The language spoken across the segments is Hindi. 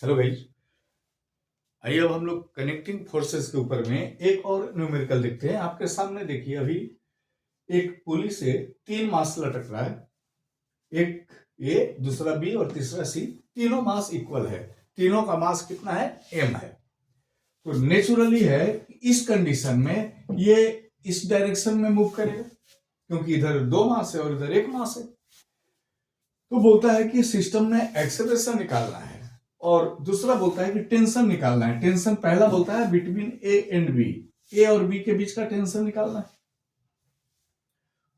Hello guys. आइए अब हम लोग कनेक्टिंग फोर्सेस के ऊपर में एक और न्यूमेरिकल देखते हैं। आपके सामने देखिए, अभी एक पुली से 3 मास लटक रहा है, एक ए, दूसरा बी और तीसरा सी। तीनों मास इक्वल है। तीनों का मास कितना है? m है। तो नेचुरली है इस कंडीशन में ये इस डायरेक्शन में मूव करेगा, क्योंकि इधर 2 मास है और इधर 1 मास है। तो बोलता है कि सिस्टम में एक्सेलरेशन निकालना है और दूसरा बोलता है कि टेंशन निकालना है। टेंशन पहला बोलता है बिटवीन ए एंड बी, ए और बी के बीच का टेंशन निकालना है।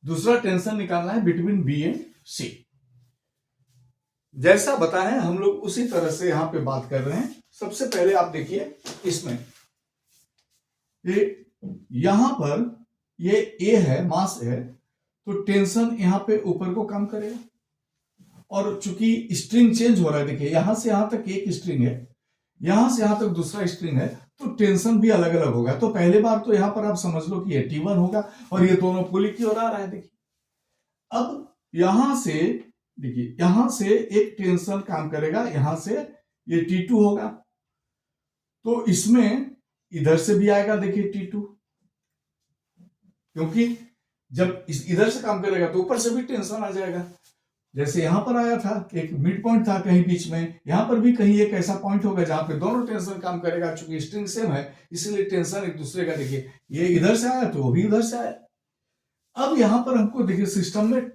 दूसरा टेंशन निकालना है बिटवीन बी एंड सी। जैसा बताएं हम लोग उसी तरह से यहां पे बात कर रहे हैं। सबसे पहले आप देखिए इसमें यहां पर ये ए है, मास है, तो टेंशन यहां पे ऊपर को काम करेगा। और चूंकि स्ट्रिंग चेंज हो रहा है, देखिए यहां से यहां तक एक स्ट्रिंग है, यहां से यहां तक दूसरा स्ट्रिंग है, तो टेंशन भी अलग अलग होगा। तो पहले बार तो यहां पर आप समझ लो कि ये T1 होगा और ये दोनों पुली की ओर आ रहा है। देखिए अब यहां से, देखिए यहां से एक टेंशन काम करेगा, यहां से ये T2 होगा, तो इसमें इधर से भी आएगा। देखिए T2, क्योंकि जब इधर से काम करेगा तो ऊपर से भी टेंशन आ जाएगा। जैसे यहां पर आया था, एक मिड पॉइंट था कहीं बीच में, यहां पर भी कहीं एक ऐसा पॉइंट होगा जहां पे दोनों टेंशन काम करेगा। चूंकि स्ट्रिंग सेम है इसलिए टेंशन एक दूसरे का, देखिए ये इधर से आया तो वो भी इधर से आया। अब यहां पर हमको देखिए सिस्टम में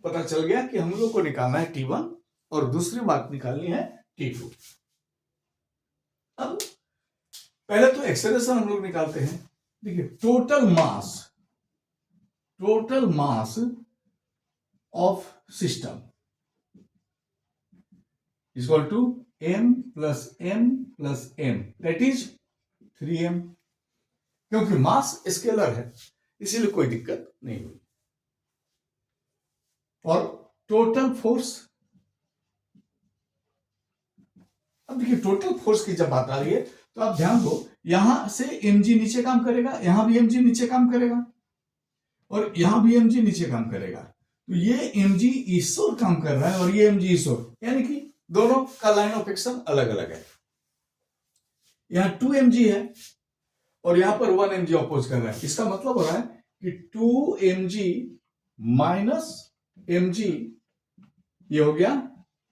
पता चल गया कि हम लोग को निकालना है T1 और दूसरी बात निकालनी है T2। अब पहले तो एक्सेलरेशन हम लोग निकालते हैं। देखिए total mass of system is equal to m plus m, that is 3m। क्योंकि मास स्केलर है इसीलिए कोई दिक्कत नहीं हुई। और टोटल फोर्स, अब देखिए टोटल फोर्स की जब बात आ रही है तो आप ध्यान दो, यहां से mg नीचे काम करेगा, यहां भी mg नीचे काम करेगा और यहां भी mg नीचे काम करेगा। तो ये mg इस ओर काम कर रहा है और ये mg इस ओर, यानी कि दोनों का लाइन ऑफ एक्शन अलग अलग है। यहां 2mg है और यहां पर 1mg अपोज कर रहा है। इसका मतलब हो रहा है कि 2mg माइनस mg, ये हो गया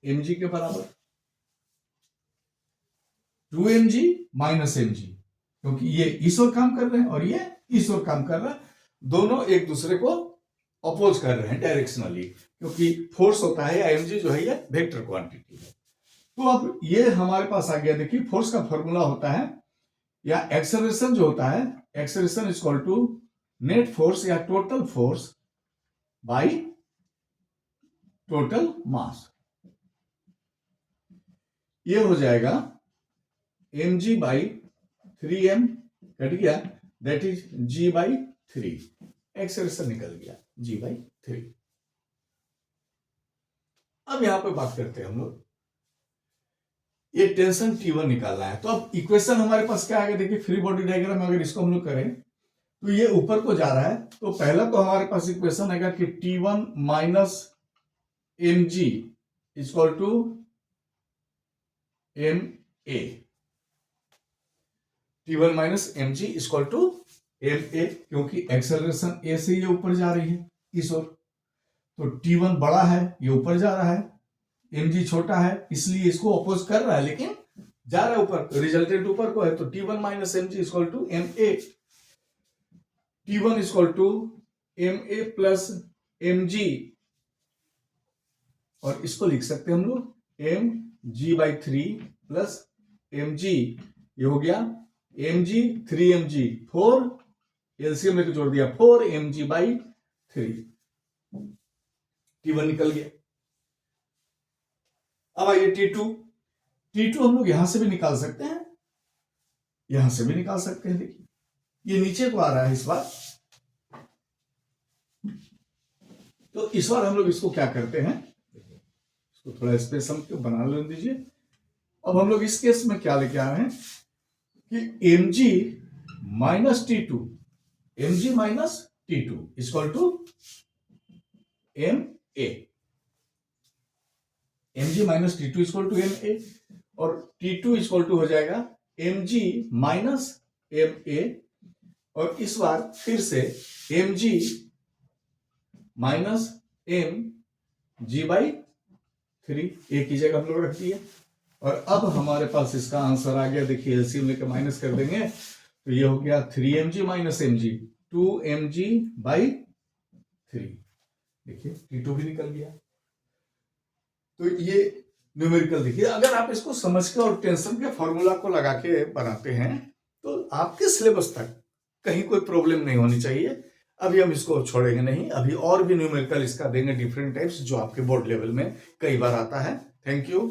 mg के बराबर। 2mg माइनस mg, क्योंकि ये इस ओर काम कर रहे हैं और ये इस ओर काम कर रहा है, दोनों एक दूसरे को अपोज कर रहे हैं डायरेक्शनली, क्योंकि फोर्स होता है या mg जो है ये वेक्टर क्वांटिटी है। तो अब ये हमारे पास आ गया। देखिए फोर्स का फॉर्मूला होता है, या एक्सेलरेशन जो होता है, acceleration is equal to net force या total force by total mass. ये हो जाएगा mg बाई 3m, कट गया, that is g by 3। Acceleration निकल गया g बाई 3। अब यहां पे बात करते हैं हम लोग, ये टेंशन T1 निकालना है। तो अब इक्वेशन हमारे पास क्या आएगा? देखिए फ्री बॉडी डायग्राम अगर इसको हम लोग करें तो ये ऊपर को जा रहा है, तो पहला तो हमारे पास इक्वेशन आएगा कि T1 minus mg equal to ma। T1 minus mg equal to ma, क्योंकि एक्सेलरेशन a से ये ऊपर जा रही है इस ओर, तो T1 बड़ा है, ये ऊपर जा रहा है, mg छोटा है इसलिए इसको अपोज कर रहा है, लेकिन जा रहा है ऊपर, रिजल्टेंट ऊपर को है। तो T1 minus mg equal to ma। T1 equal to ma plus mg, और इसको लिख सकते हैं हम लोग mg बाई 3 प्लस mg, ये हो गया mg 3mg, 4 एलसीएम लेके जोड़ दिया, 4mg बाई 3। T1 निकल गया। अब आइए T2 हम लोग यहां से भी निकाल सकते हैं, यहां से भी निकाल सकते हैं। देखिए ये नीचे को आ रहा है इस बार, तो इस बार हम लोग इसको क्या करते हैं, इसको थोड़ा स्पेस हम बना ले दीजिए। अब हम लोग इस केस में क्या लेके आ रहे हैं कि mg minus T2, mg minus T2 equal to ma। mg minus T2 equal to ma, और T2 इक्वल टू हो जाएगा mg माइनस ma, और इस बार फिर से mg माइनस mg बाई 3 एक ही जगह हम लोग रख दिए। और अब हमारे पास इसका आंसर आ गया, देखिए एलसीएम लेके माइनस कर देंगे तो ये हो गया 3mg minus mg 2mg by 3। देखिए T2 भी निकल गया। तो ये न्यूमेरिकल देखिए, अगर आप इसको समझ के और टेंशन के फॉर्मूला को लगा के बनाते हैं तो आपके सिलेबस तक कहीं कोई प्रॉब्लम नहीं होनी चाहिए। अभी हम इसको छोड़ेंगे नहीं, अभी और भी न्यूमेरिकल इसका देंगे डिफरेंट टाइप्स जो आपके बोर्ड लेवल में कई बार आता है। Thank you.